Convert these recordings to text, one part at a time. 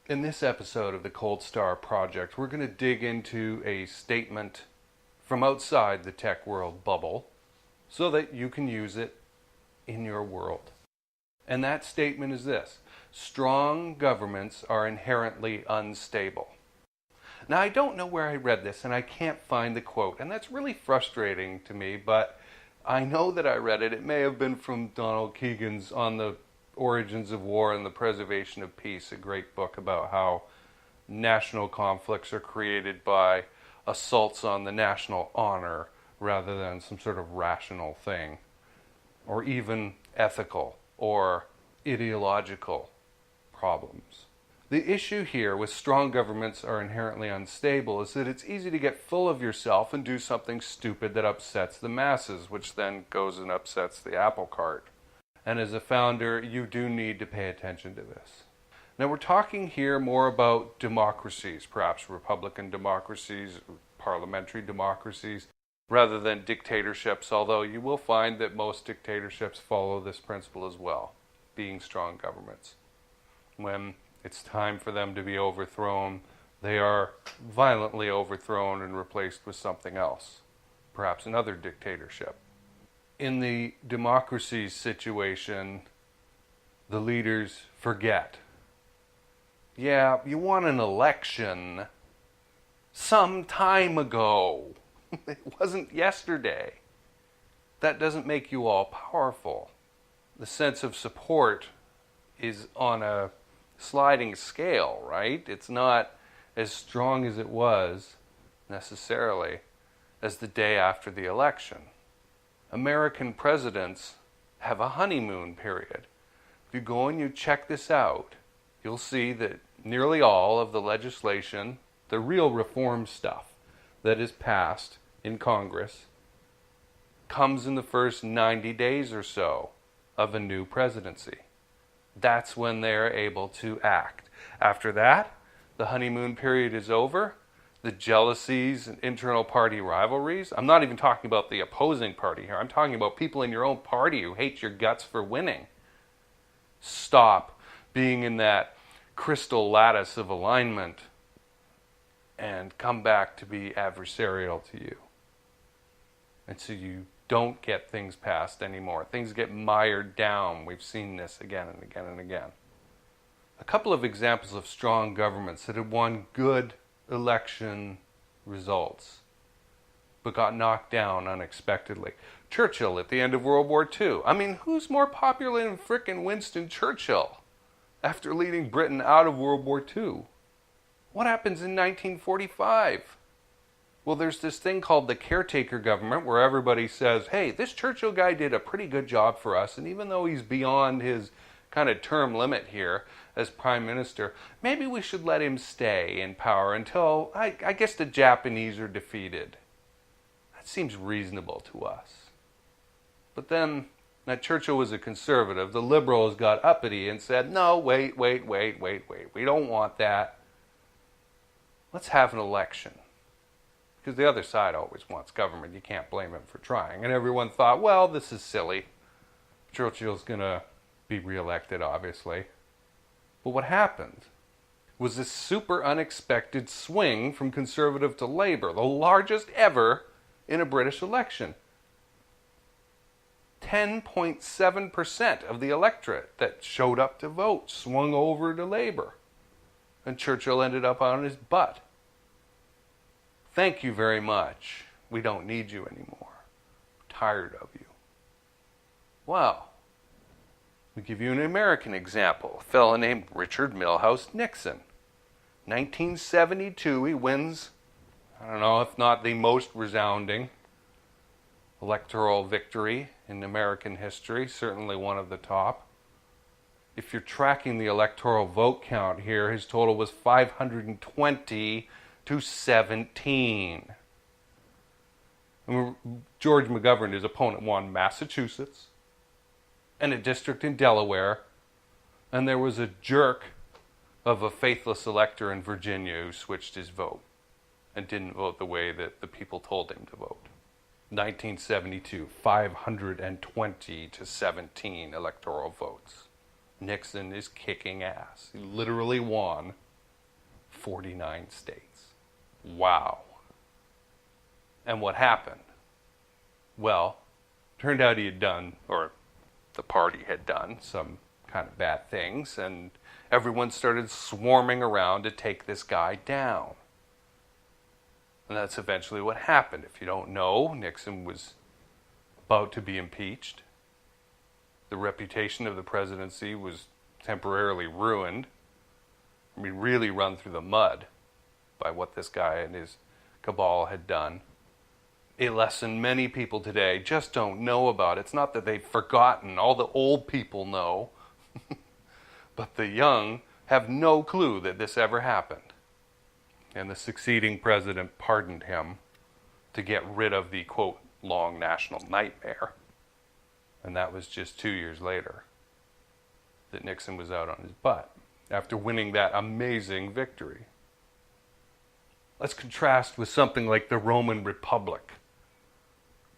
In this episode of the Cold Star Project, we're going to dig into a statement from outside the tech world bubble so that you can use it in your world. And that statement is this: strong governments are inherently unstable. Now, I don't know where I read this, and I can't find the quote, and that's really frustrating to me, but I know that I read it. It may have been from Donald Keegan's On the Origins of War and the Preservation of Peace, a great book about how national conflicts are created by assaults on the national honor rather than some sort of rational thing, or even ethical or ideological problems. The issue here with strong governments are inherently unstable is that it's easy to get full of yourself and do something stupid that upsets the masses, which then goes and upsets the apple cart. And as a founder, you do need to pay attention to this. Now, we're talking here more about democracies, perhaps republican democracies, parliamentary democracies, rather than dictatorships, although you will find that most dictatorships follow this principle as well, being strong governments. When it's time for them to be overthrown, they are violently overthrown and replaced with something else, perhaps another dictatorship. In the democracy situation, the leaders forget. Yeah, you won an election some time ago. It wasn't yesterday. That doesn't make you all powerful. The sense of support is on a sliding scale, right? It's not as strong as it was, necessarily, as the day after the election. American presidents have a honeymoon period. If you go and you check this out, you'll see that nearly all of the legislation, the real reform stuff that is passed in Congress, comes in the first 90 days or so of a new presidency. That's when they're able to act. After that, the honeymoon period is over. The jealousies and internal party rivalries. I'm not even talking about the opposing party here. I'm talking about people in your own party who hate your guts for winning. Stop being in that crystal lattice of alignment and come back to be adversarial to you. And so you don't get things passed anymore. Things get mired down. We've seen this again and again and again. A couple of examples of strong governments that had won good election results but got knocked down unexpectedly. Churchill at the end of World War II. I mean, who's more popular than frickin' Winston Churchill after leading Britain out of World War II? What happens in 1945? Well, there's this thing called the Caretaker Government where everybody says, hey, this Churchill guy did a pretty good job for us, and even though he's beyond his kind of term limit here as Prime Minister, maybe we should let him stay in power until, I guess, the Japanese are defeated. That seems reasonable to us. But then, now Churchill was a conservative. The Liberals got uppity and said, no, wait. We don't want that. Let's have an election. Because the other side always wants government. You can't blame him for trying. And everyone thought, well, this is silly. Churchill's going to be reelected, obviously. But what happened was this super unexpected swing from Conservative to Labour, the largest ever in a British election. 10.7% of the electorate that showed up to vote swung over to Labour. And Churchill ended up on his butt. Thank you very much. We don't need you anymore. I'm tired of you. Well, we give you an American example. A fellow named Richard Milhous Nixon. 1972, he wins, I don't know, if not the most resounding electoral victory in American history, certainly one of the top. If you're tracking the electoral vote count here, his total was 520 to 17. George McGovern, his opponent, won Massachusetts and a district in Delaware, and there was a jerk of a faithless elector in Virginia who switched his vote and didn't vote the way that the people told him to vote. 1972, 520 to 17 electoral votes. Nixon is kicking ass. He literally won 49 states. Wow. And what happened? Well, turned out he had done, or the party had done, some kind of bad things, and everyone started swarming around to take this guy down. And that's eventually what happened. If you don't know, Nixon was about to be impeached. The reputation of the presidency was temporarily ruined. I mean, really run through the mud by what this guy and his cabal had done. A lesson many people today just don't know about. It's not that they've forgotten. All the old people know. But the young have no clue that this ever happened. And the succeeding president pardoned him to get rid of the, quote, long national nightmare. And that was just 2 years later that Nixon was out on his butt after winning that amazing victory. Let's contrast with something like the Roman Republic,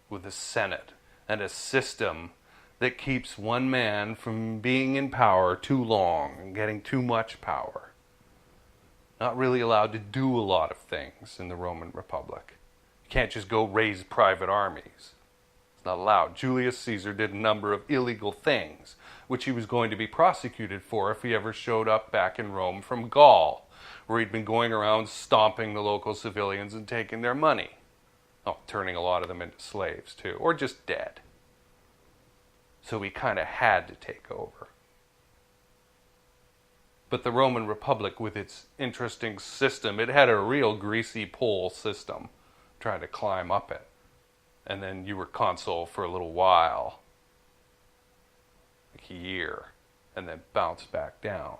with a Senate and a system that keeps one man from being in power too long and getting too much power. Not really allowed to do a lot of things in the Roman Republic. You can't just go raise private armies. It's not allowed. Julius Caesar did a number of illegal things, which he was going to be prosecuted for if he ever showed up back in Rome from Gaul, where he'd been going around stomping the local civilians and taking their money. Oh, turning a lot of them into slaves too, or just dead. So he kind of had to take over. But the Roman Republic, with its interesting system, it had a real greasy pole system, trying to climb up it. And then you were consul for a little while, like a year, and then bounced back down.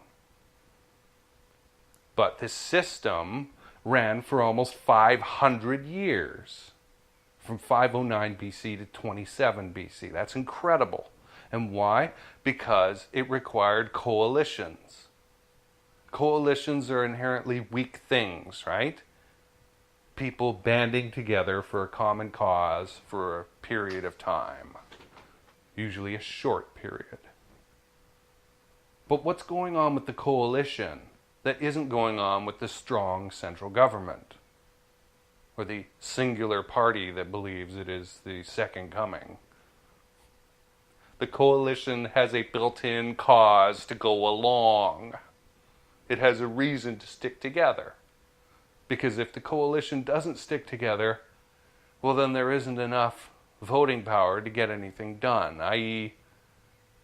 But this system ran for almost 500 years, from 509 BC to 27 BC. That's incredible. And why? Because it required coalitions. Coalitions are inherently weak things, right? People banding together for a common cause for a period of time, usually a short period. But what's going on with the coalition that isn't going on with the strong central government, or the singular party that believes it is the second coming? The coalition has a built-in cause to go along. It has a reason to stick together. Because if the coalition doesn't stick together, well, then there isn't enough voting power to get anything done, i.e.,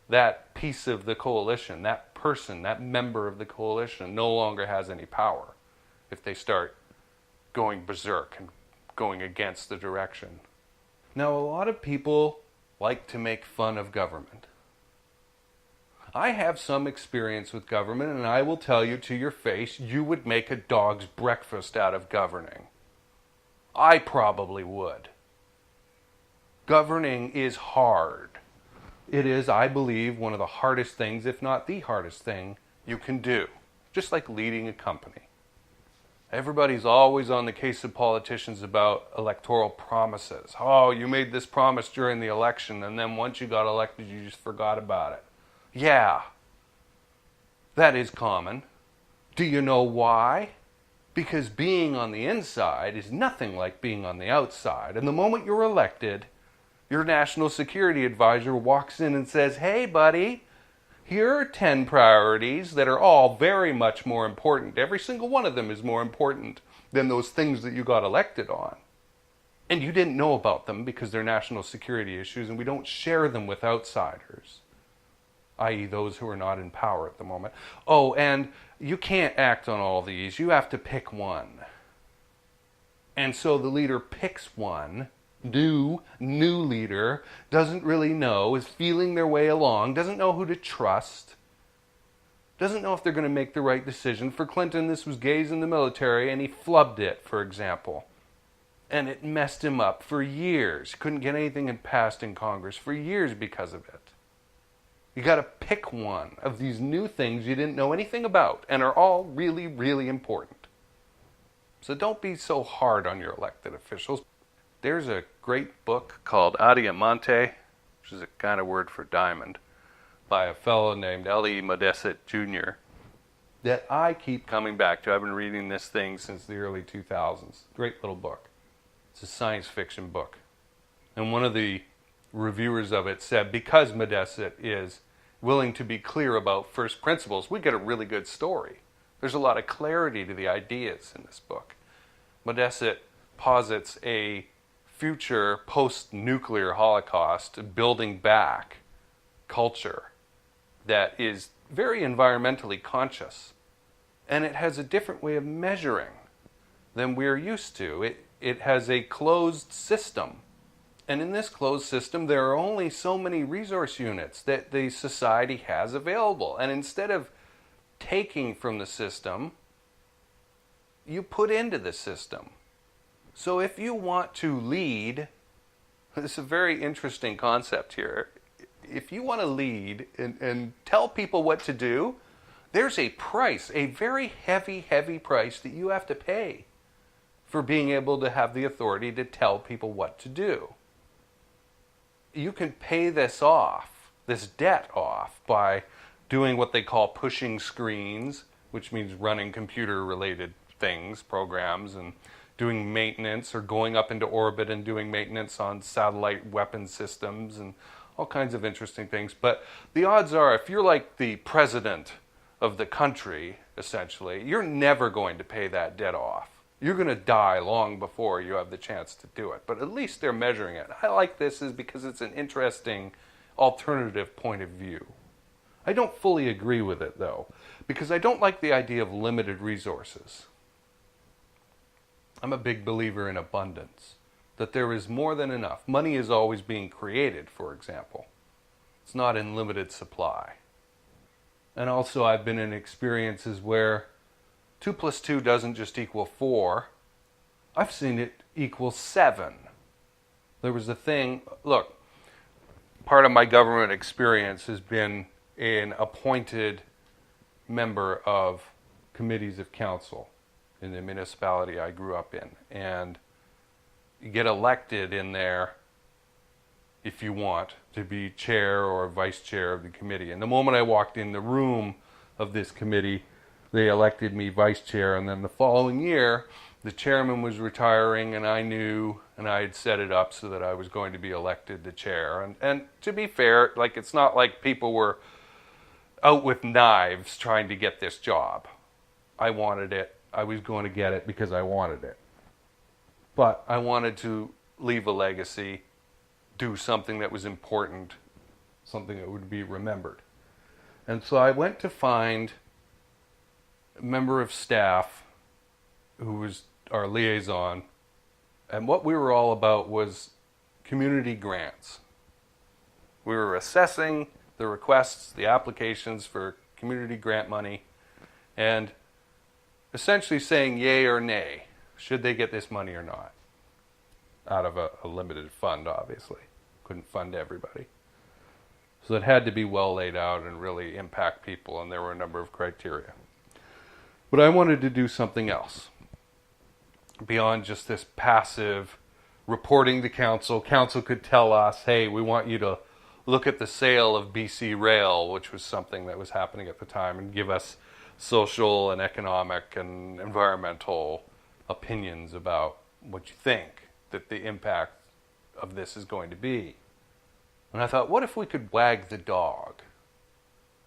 that piece of the coalition, that person, that member of the coalition no longer has any power if they start going berserk and going against the direction. Now, a lot of people like to make fun of government. I have some experience with government, and I will tell you to your face, you would make a dog's breakfast out of governing. I probably would. Governing is hard. It is, I believe, one of the hardest things, if not the hardest thing, you can do. Just like leading a company. Everybody's always on the case of politicians about electoral promises. Oh, you made this promise during the election, and then once you got elected, you just forgot about it. Yeah, that is common. Do you know why? Because being on the inside is nothing like being on the outside. And the moment you're elected, your national security advisor walks in and says, "Hey, buddy, here are 10 priorities that are all very much more important. Every single one of them is more important than those things that you got elected on. And you didn't know about them because they're national security issues, and we don't share them with outsiders, i.e. those who are not in power at the moment. Oh, and you can't act on all these. You have to pick one." And so the leader picks one. New leader, doesn't really know, is feeling their way along, doesn't know who to trust, doesn't know if they're going to make the right decision. For Clinton, this was gays in the military, and he flubbed it, for example. And it messed him up for years. Couldn't get anything passed in Congress for years because of it. You got to pick one of these new things you didn't know anything about and are all really, really important. So don't be so hard on your elected officials. There's a great book called Adiamante, which is a kind of word for diamond, by a fellow named L.E. Modesset Jr. that I keep coming back to. I've been reading this thing since the early 2000s. Great little book. It's a science fiction book. And one of the reviewers of it said, because Modesset is willing to be clear about first principles, we get a really good story. There's a lot of clarity to the ideas in this book. Modesset posits a future post-nuclear Holocaust building back culture that is very environmentally conscious. And it has a different way of measuring than we're used to. It has a closed system. And in this closed system, there are only so many resource units that the society has available. And instead of taking from the system, you put into the system. So if you want to lead, this is a very interesting concept here. If you want to lead and tell people what to do, there's a price, a very heavy, heavy price that you have to pay for being able to have the authority to tell people what to do. You can pay this off, this debt off, by doing what they call pushing screens, which means running computer-related things, programs, and doing maintenance, or going up into orbit and doing maintenance on satellite weapon systems and all kinds of interesting things. But the odds are, if you're like the president of the country, essentially, you're never going to pay that debt off. You're going to die long before you have the chance to do it. But at least they're measuring it. I like this is because it's an interesting alternative point of view. I don't fully agree with it, though, because I don't like the idea of limited resources. I'm a big believer in abundance, that there is more than enough. Money is always being created, for example. It's not in limited supply. And also I've been in experiences where 2 plus 2 doesn't just equal 4. I've seen it equal 7. There was a thing, look, part of my government experience has been an appointed member of committees of council in the municipality I grew up in. And you get elected in there if you want to be chair or vice chair of the committee. And the moment I walked in the room of this committee, they elected me vice chair. And then the following year, the chairman was retiring, and I knew, and I had set it up so that I was going to be elected the chair. And to be fair, like, it's not like people were out with knives trying to get this job. I wanted it. I was going to get it because I wanted it. But I wanted to leave a legacy, do something that was important, something that would be remembered. And so I went to find a member of staff who was our liaison, and what we were all about was community grants. We were assessing the requests, the applications for community grant money, and essentially saying yay or nay. Should they get this money or not? Out of a limited fund, obviously. Couldn't fund everybody. So it had to be well laid out and really impact people, and there were a number of criteria. But I wanted to do something else. Beyond just this passive reporting to council. Council could tell us, hey, we want you to look at the sale of BC Rail, which was something that was happening at the time, and give us social and economic and environmental opinions about what you think that the impact of this is going to be. And I thought, what if we could wag the dog?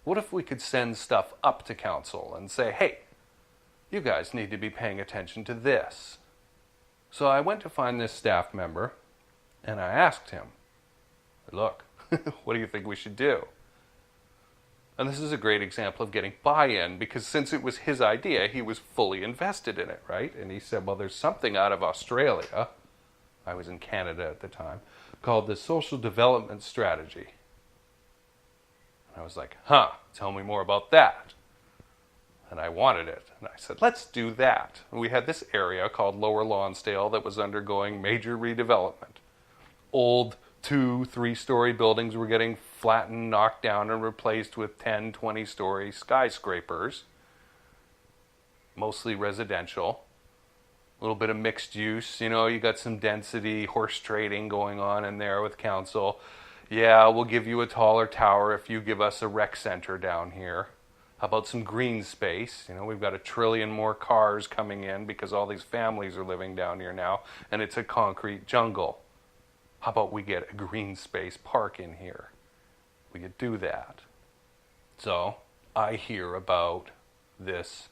What if we could send stuff up to council and say, hey, you guys need to be paying attention to this. So I went to find this staff member, and I asked him, look, what do you think we should do? And this is a great example of getting buy-in, because since it was his idea, he was fully invested in it, right? And he said, well, there's something out of Australia, I was in Canada at the time, called the Social Development Strategy. And I was like, tell me more about that. And I wanted it. And I said, let's do that. And we had this area called Lower Lonsdale that was undergoing major redevelopment. Old 2-3-story buildings were getting flattened, knocked down, and replaced with 10, 20-story skyscrapers, mostly residential. A little bit of mixed use. You know, you got some density, horse trading going on in there with council. Yeah, we'll give you a taller tower if you give us a rec center down here. How about some green space? You know, we've got 1 trillion more cars coming in because all these families are living down here now, and it's a concrete jungle. How about we get a green space park in here? We could do that. So I hear about this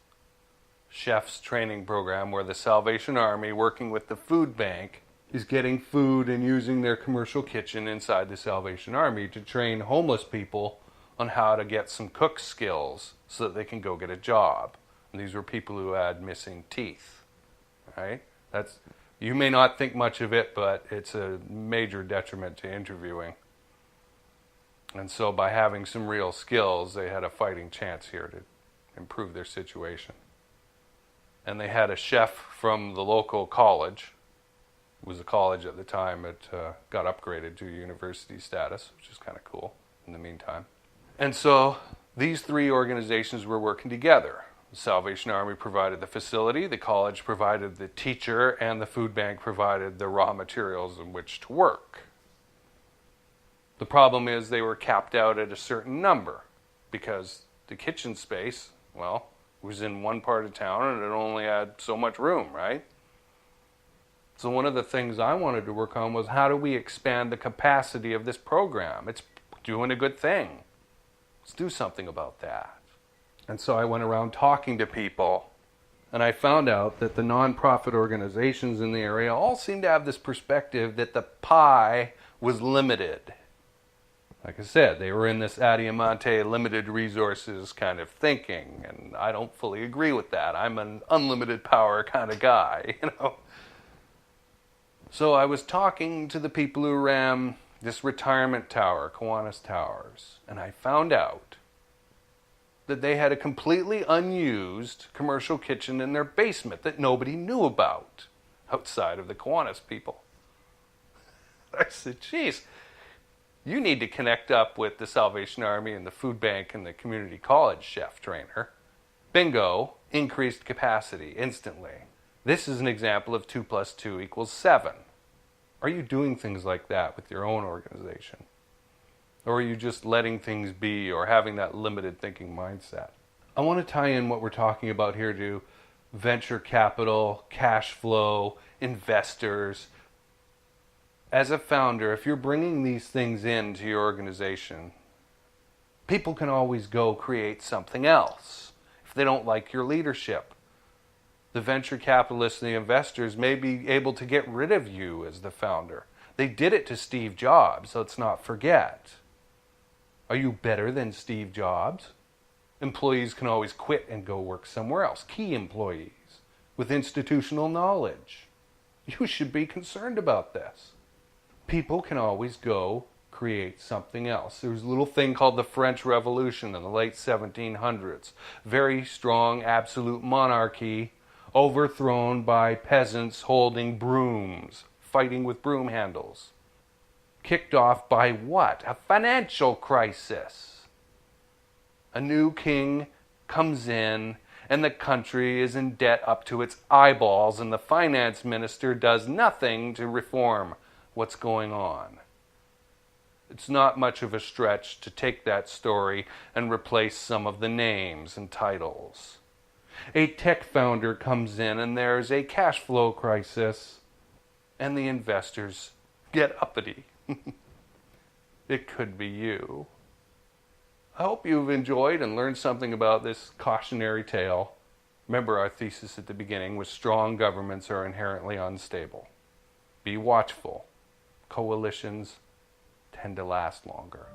chef's training program where the Salvation Army, working with the food bank, is getting food and using their commercial kitchen inside the Salvation Army to train homeless people on how to get some cook skills so that they can go get a job. And these were people who had missing teeth. Right? You may not think much of it, but it's a major detriment to interviewing. And so by having some real skills, they had a fighting chance here to improve their situation. And they had a chef from the local college. It was a college at the time. It got upgraded to university status, which is kind of cool in the meantime. And so these 3 organizations were working together. The Salvation Army provided the facility, the college provided the teacher, and the food bank provided the raw materials in which to work. The problem is they were capped out at a certain number because the kitchen space, well, was in one part of town and it only had so much room, right? So one of the things I wanted to work on was how do we expand the capacity of this program? It's doing a good thing. Let's do something about that. And so I went around talking to people, and I found out that the nonprofit organizations in the area all seem to have this perspective that the pie was limited. Like I said, they were in this Adiamante limited resources kind of thinking, and I don't fully agree with that. I'm an unlimited power kind of guy, you know. So I was talking to the people who ran this retirement tower, Kiwanis Towers, and I found out that they had a completely unused commercial kitchen in their basement that nobody knew about outside of the Kiwanis people. I said, geez, you need to connect up with the Salvation Army and the food bank and the community college chef trainer. Bingo, increased capacity instantly. This is an example of 2 + 2 = 7. Are you doing things like that with your own organization? Or are you just letting things be or having that limited thinking mindset? I want to tie in what we're talking about here to venture capital, cash flow, investors. As a founder, if you're bringing these things into your organization, people can always go create something else if they don't like your leadership. The venture capitalists and the investors may be able to get rid of you as the founder. They did it to Steve Jobs, let's not forget. Are you better than Steve Jobs? Employees can always quit and go work somewhere else. Key employees with institutional knowledge. You should be concerned about this. People can always go create something else. There was a little thing called the French Revolution in the late 1700s. Very strong absolute monarchy overthrown by peasants holding brooms, fighting with broom handles. Kicked off by what? A financial crisis. A new king comes in and the country is in debt up to its eyeballs and the finance minister does nothing to reform what's going on. It's not much of a stretch to take that story and replace some of the names and titles. A tech founder comes in and there's a cash flow crisis and the investors get uppity. It could be you. I hope you've enjoyed and learned something about this cautionary tale. Remember our thesis at the beginning was strong governments are inherently unstable. Be watchful. Coalitions tend to last longer.